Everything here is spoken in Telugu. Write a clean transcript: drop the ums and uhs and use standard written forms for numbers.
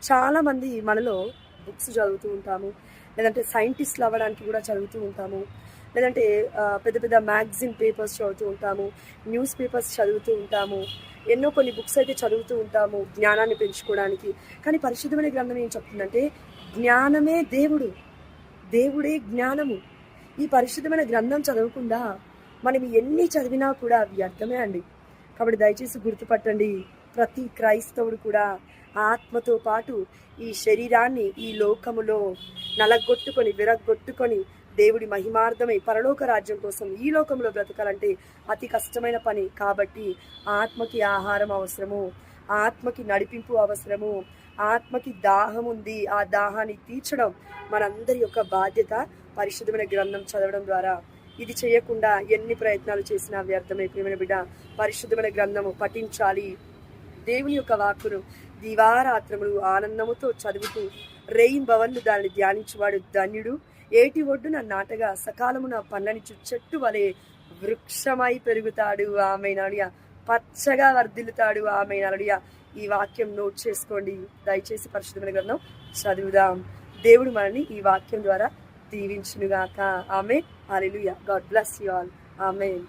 చాలామంది మనలో బుక్స్ చదువుతూ ఉంటాము, లేదంటే సైంటిస్టులు అవ్వడానికి కూడా చదువుతూ ఉంటాము, లేదంటే పెద్ద పెద్ద మ్యాగజిన్ పేపర్స్ చదువుతూ ఉంటాము, న్యూస్ పేపర్స్ చదువుతూ ఉంటాము, ఎన్నో కొన్ని బుక్స్ అయితే చదువుతూ ఉంటాము జ్ఞానాన్ని పెంచుకోవడానికి. కానీ పరిశుద్ధమైన గ్రంథం ఏం చెప్తుందంటే జ్ఞానమే దేవుడు, దేవుడే జ్ఞానము. ఈ పరిశుద్ధమైన గ్రంథం చదవకుండా మనం ఎన్ని చదివినా కూడా వ్యర్థమే అండి. కాబట్టి దయచేసి గుర్తుపట్టండి, ప్రతి క్రైస్తవుడు కూడా ఆత్మతో పాటు ఈ శరీరాన్ని ఈ లోకములో నలగొట్టుకొని విరగొట్టుకొని దేవుడి మహిమార్థమై పరలోక రాజ్యం కోసం ఈ లోకంలో బ్రతకాలంటే అతి కష్టమైన పని. కాబట్టి ఆత్మకి ఆహారం అవసరము, ఆత్మకి నడిపింపు అవసరము, ఆత్మకి దాహం ఉంది, ఆ దాహాన్ని తీర్చడం మనందరి యొక్క బాధ్యత. పరిశుద్ధమైన గ్రంథం చదవడం ద్వారా ఇది చేయకుండా ఎన్ని ప్రయత్నాలు చేసినా వ్యర్థమే. ప్రియమైన బిడ్డ, పరిశుద్ధమైన గ్రంథము పఠించాలి. దేవుని యొక్క వాక్కును దివారాత్రములు ఆనందముతో చదువుతూ రేయింబవళ్ళు దానిని ధ్యానించువాడు ధన్యుడు. ఏటి ఒడ్డున నాటగా సకాలమున పండ్లనిచ్చు చెట్టు వలె వృక్షమై పెరుగుతాడు. ఆమేన్. పచ్చగా వర్ధిల్లుతాడు. ఆమేన్. ఈ వాక్యం నోట్ చేసుకోండి. దయచేసి పరిశుద్ధమైన గ్రంథం చదువుదాం. దేవుడు మనల్ని ఈ వాక్యం ద్వారా దీవించునుగాక. ఆమేన్. హల్లెలూయా. God bless you all. Amen.